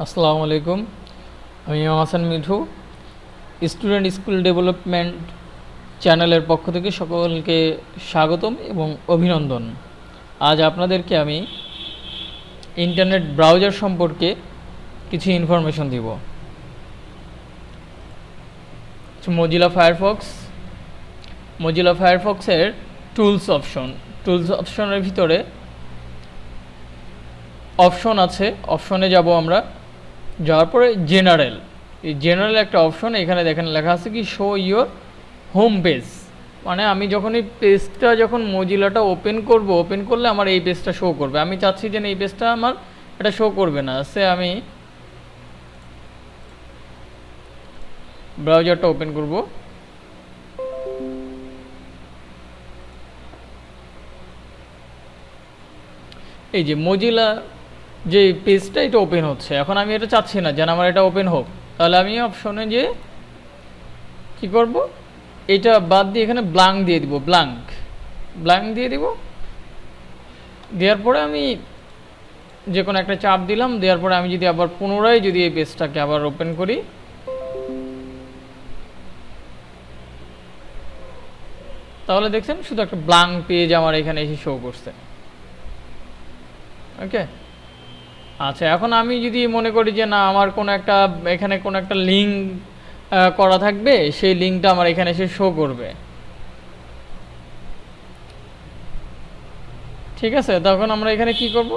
আসসালামু আলাইকুম। আমি ইমাম Hasan Mithu, student skill development চ্যানেলের পক্ষ থেকে সকলকে স্বাগতম এবং অভিনন্দন। আজ আপনাদেরকে আমি ইন্টারনেট ব্রাউজার সম্পর্কে কিছু ইনফরমেশন দিব। মজিলা ফায়ারফক্সের টুলস অপশনের ভিতরে অপশন আছে। অপশনে যাব আমরা, যাওয়ার পরে জেনারেল, এই জেনারেল একটা অপশন, এখানে দেখেন লেখা আছে কি শো ইয়োর হোম পেজ, মানে আমি যখন এই পেজটা যখন মজিলাটা ওপেন করলে আমার এই পেজটা শো করবে। আমি চাচ্ছি যে এই পেজটা আমার এটা শো করবে না, আমি ব্রাউজারটা ওপেন করব। এই যে মজিলা যে পেজটা এটা ওপেন হচ্ছে, এখন আমি এটা চাচ্ছি না যেন আমার এটা ওপেন হোক, তাহলে আমি অপশনে যে কি করব, এটা বাদ দিয়ে এখানে ব্ল্যাঙ্ক দিয়ে দিব। ব্ল্যাঙ্ক দিয়ে দিব। দেওয়ার পরে আমি যে কোনো একটা চাপ দিলাম, দেওয়ার পরে আমি যদি আবার পুনরায় যদি এই পেজটাকে আবার ওপেন করি, তাহলে দেখছেন শুধু একটা ব্ল্যাঙ্ক পেজ আমার এখানে এসে শো করছে। ওকে, আচ্ছা, এখন আমি যদি মনে করি যে না আমার এখানে কোনো একটা লিঙ্ক করা থাকবে, সেই লিঙ্কটা আমার এখানে এসে শো করবে। ঠিক আছে, তখন আমরা এখানে কি করব,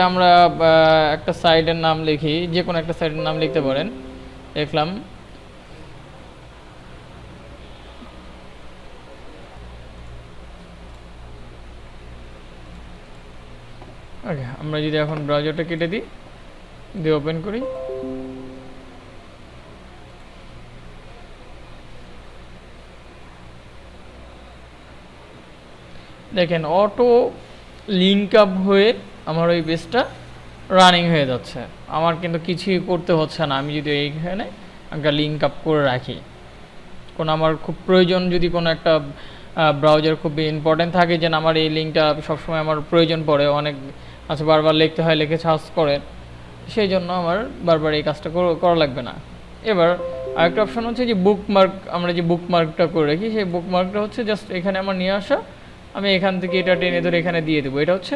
আমরা একটা সাইটের নাম লিখি, যে কোনো একটা সাইটের নাম লিখতে পারেন। লিখলাম ওকে। আমরা যদি এখন ব্রাউজারটা কেটে দিই, দিয়ে ওপেন করি, দেখেন অটো লিঙ্ক আপ হয়ে আমার ওই পেজটা রানিং হয়ে যাচ্ছে। আমার কিন্তু কিছুই করতে হচ্ছে না। আমি যদি এইখানে একটা লিঙ্ক আপ করে রাখি, আমার খুব প্রয়োজন, যদি কোনো একটা ব্রাউজার খুব ইম্পর্টেন্ট থাকে যে আমার এই লিঙ্কটা সবসময় আমার প্রয়োজন পড়ে, অনেক আছে বারবার লিখতে হয়, লিখে সার্চ করে, সেই জন্য আমার বারবার এই কাজটা করা লাগবে না। এবার আরেকটা অপশন হচ্ছে যে বুকমার্ক, আমরা যে বুকমার্কটা করে রাখি, সেই বুকমার্কটা হচ্ছে জাস্ট এখানে আমার নিয়ে আসা, আমি এখান থেকে এটা টেনে ধরে এখানে দিয়ে দেবো, এটা হচ্ছে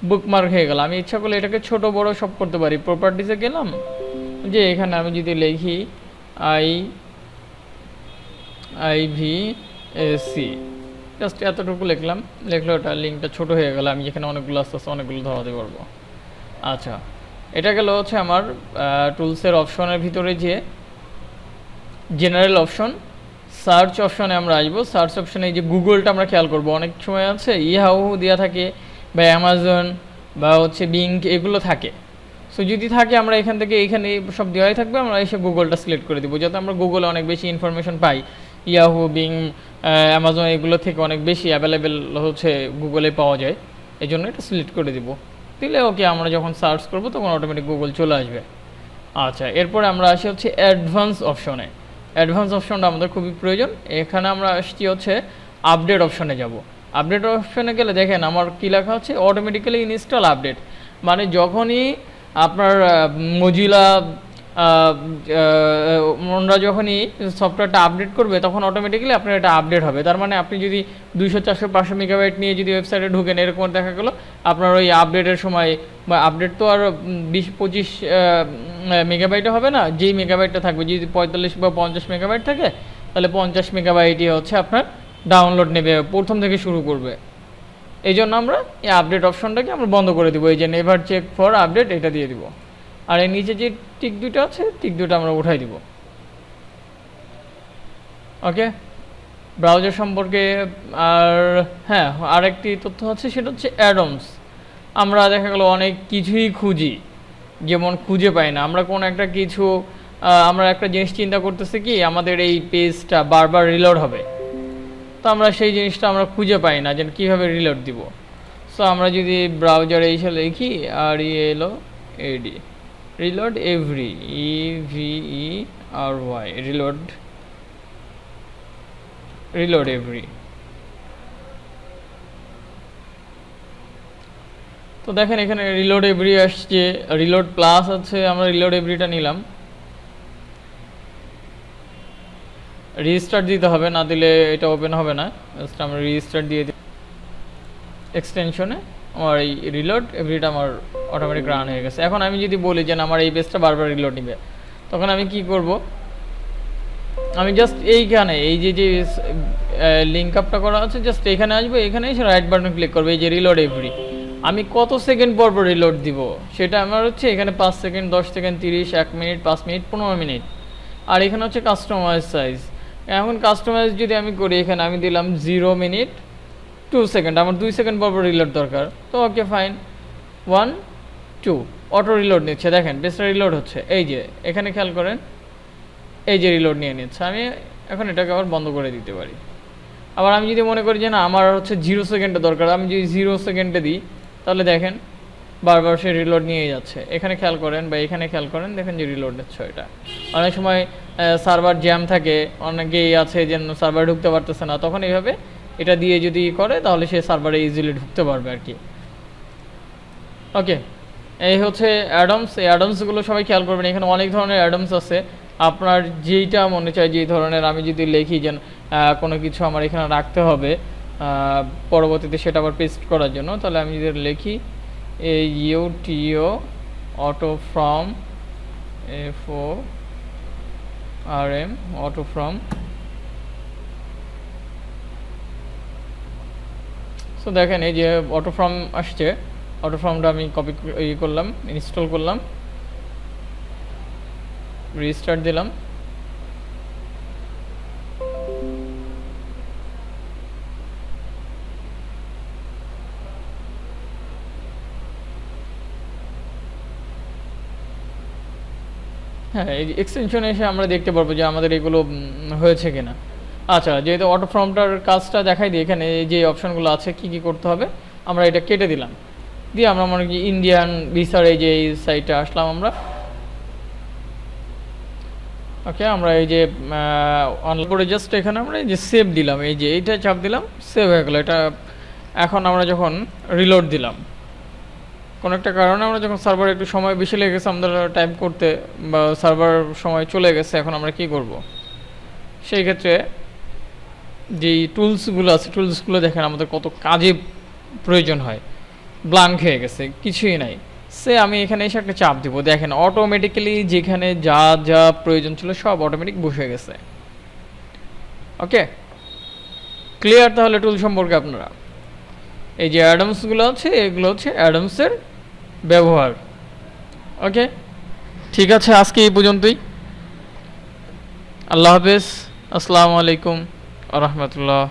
বুকমার্ক হয়ে গেল। আমি ইচ্ছা করলে এটাকে ছোট বড় সব করতে পারি। প্রপার্টিসে গেলাম, যে এখানে আমি যদি লিখি IVAC, জাস্ট এতটুকু লিখলাম, লিখলে ওটা লিঙ্কটা ছোট হয়ে গেল, আমি যেখানে অনেকগুলো আস্তে আস্তে অনেকগুলো ধরাতে পারবো। আচ্ছা, এটা গেল হচ্ছে আমার টুলসের অপশনের ভিতরে যে জেনারেল অপশন। সার্চ অপশনে আমরা আসবো। সার্চ অপশনে এই যে গুগলটা আমরা খেয়াল করব, অনেক সময় আছে ইয়াহু দেওয়া থাকে বা অ্যামাজন বা হচ্ছে বিং, এগুলো থাকে। সো যদি থাকে আমরা এখান থেকে এইখানে সব দেওয়াই থাকবে, আমরা এসে গুগলটা সিলেক্ট করে দেবো, যাতে আমরা গুগলে অনেক বেশি ইনফরমেশন পাই। ইয়াহু, বিং, অ্যামাজন এগুলো থেকে অনেক বেশি অ্যাভেলেবেল হচ্ছে গুগলে পাওয়া যায়, এই জন্য এটা সিলেক্ট করে দিব। দিলে ওকে, আমরা যখন সার্চ করব তখন অটোমেটিক গুগল চলে আসবে। আচ্ছা, এরপরে আমরা আসি হচ্ছে অ্যাডভান্স অপশনে। অ্যাডভান্স অপশনটা আমাদের খুবই প্রয়োজন। এখানে আমরা আসছি হচ্ছে আপডেট অপশনে যাব। আপডেট অপশনে গেলে দেখেন আমার কী লেখা হচ্ছে, অটোমেটিক্যালি ইনস্টল আপডেট, মানে যখনই আপনার মজিলা ওনারা যখনই সফটওয়্যারটা আপডেট করবে, তখন অটোমেটিক্যালি আপনার এটা আপডেট হবে। তার মানে আপনি যদি 200, 400, 500 মেগাবাইট নিয়ে যদি ওয়েবসাইটে ঢুকেন, এরকম দেখা গেলো আপনার ওই আপডেটের সময়, বা আপডেট তো আর 20-25 মেগাবাইটে হবে না, যেই মেগাবাইটটা থাকবে, যদি 45 বা 50 মেগাবাইট থাকে, তাহলে 50 মেগাবাইটই হচ্ছে আপনার ডাউনলোড নেবে, প্রথম থেকে শুরু করবে। এই জন্য আমরা এই আপডেট অপশনটাকে আমরা বন্ধ করে দেবো, এই যে নেভার চেক ফর আপডেট, এটা দিয়ে দিব। আর এর নিচে যে টিক দুটো আছে, টিক দুটো আমরা উঠাই দিব। ওকে, ব্রাউজার সম্পর্কে। আর হ্যাঁ, আরেকটি তথ্য হচ্ছে, সেটা হচ্ছে অ্যাডমস। আমরা দেখা গেলো অনেক কিছুই খুঁজি, যেমন খুঁজে পাই না। আমরা কোনো একটা কিছু, আমরা একটা জিনিস চিন্তা করতেছি কি আমাদের এই পেজটা বারবার রিলোড হবে, তো আমরা সেই জিনিসটা আমরা খুঁজে পাই না যে কীভাবে রিলোড দিব। সো আমরা যদি ব্রাউজারে এসে লিখি RELOAD, reload every, EVERY, reload every, তো তো দেখেন এখানে রিলোড এভরি আসছে, রিলোড প্লাস আছে, আমরা রিলোড এভরিটা নিলাম। রিস্টার্ট দিতে হবে, না দিলে এটা ওপেন হবে না। জাস্ট আমরা রিস্টার্ট দিয়ে দিই এক্সটেনশনে, আমার এই রিলোড এভরিটা আমার অটোমেটিক রান হয়ে গেছে। এখন আমি যদি বলি যে আমার এই পেজটা বারবার রিলোড নিবে, তখন আমি কি করব, আমি জাস্ট এইখানে এই যে যে লিঙ্ক আপটা করা আছে জাস্ট এখানে আসবো, এখানে এসে রাইট বাটন ক্লিক করবো, এই যে রিলোড এভরি। আমি কত সেকেন্ড পর পর রিলোড দিব সেটা আমার হচ্ছে এখানে 5 second, 10 second, 30, 1 minute, 5 minute, 15 minute. আর এখানে হচ্ছে কাস্টমাইজ সাইজ। এখন কাস্টমাইজ যদি আমি করি, এখানে আমি দিলাম 0 মিনিট 2 সেকেন্ড, আমার 2 সেকেন্ড পর পর রিলোড দরকার, তো ওকে ফাইন, 1 2 অটো রিলোড নিচ্ছে। দেখেন পেজটা রিলোড হচ্ছে, এই যে এখানে খেয়াল করেন, এই যে রিলোড নিয়ে নিচ্ছে। আমি এখন এটাকে আবার বন্ধ করে দিতে পারি। আবার আমি যদি মনে করি যে না আমার হচ্ছে 0 সেকেন্ডে দরকার, আমি যদি 0 সেকেন্ডে দিই, তাহলে দেখেন বারবার সে রিলোড নিয়ে যাচ্ছে। এখানে খেয়াল করেন বা এখানে খেয়াল করেন, দেখেন যে রিলোড নিচ্ছে। এটা অনেক সময় সার্ভার জ্যাম থাকে, অনেকেই আছে যে সার্ভার ঢুকতে পারতেছে না, তখন এইভাবে এটা দিয়ে যদি করে তাহলে সে সার্ভারে ইজিলি ঢুকতে পারবে আর কি। ওকে, এই হচ্ছে অ্যাডমস। এই অ্যাডমসগুলো সবাই খেয়াল করবেন, এখানে অনেক ধরনের অ্যাডমস আছে। আপনার যেইটা মনে চায় যেই ধরনের, আমি যদি লিখি যে কোনো কিছু আমার এখানে রাখতে হবে পরবর্তীতে সেটা আবার পেস্ট করার জন্য, তাহলে আমি যদি লিখি AUTO auto from FORM auto from, so দেখেন এই যে অটো ফ্রম আসছে। অটো ফ্রমটা আমি কপি করলাম, ইনস্টল করলাম, রিস্টার্ট দিলাম। হ্যাঁ, এই এক্সটেনশনে এসে আমরা দেখতে পারবো যে আমাদের এগুলো হয়েছে কিনা। আচ্ছা, যেহেতু অটো ফর্মটার কাজটা দেখাই দিই, এখানে যে অপশানগুলো আছে কি কি করতে হবে, আমরা এটা কেটে দিলাম, দিয়ে আমরা মনে করি ইন্ডিয়ান ভিসার এই যে এই সাইটে আসলাম আমরা। ওকে, আমরা এই যে অনলাইন করে জাস্ট এখানে আমরা এই যে সেভ দিলাম, এই যে এইটা চাপ দিলাম, সেভ হয়ে গেলো এটা। এখন আমরা যখন রিলোড দিলাম, কোনো একটা কারণে আমরা যখন সার্ভার একটু সময় বেশি লেগেছে আমাদের টাইপ করতে, বা সার্ভার সময় চলে গেছে, এখন আমরা কি করব, সেই ক্ষেত্রে যেই টুলসগুলো আছে টুলসগুলো দেখেন আমাদের কত কাজে প্রয়োজন হয়, ব্ল্যাঙ্ক হয়ে গেছে, কিছুই নাই। সে আমি এখানে এসে একটা চাপ দিব, দেখেন অটোমেটিক্যালি যেখানে যা যা প্রয়োজন ছিল সব অটোমেটিক বসে গেছে। ওকে, ক্লিয়ার? তাহলে টুল সম্পর্কে আপনারা এই যে অ্যাডমসগুলো আছে এগুলো হচ্ছে অ্যাডমসের ব্যবহার। ওকে, ঠিক আছে, আজকে এই পর্যন্তই। আল্লাহ হাফেজ, আসসালামু আলাইকুম আ রহমতুল্লাহ।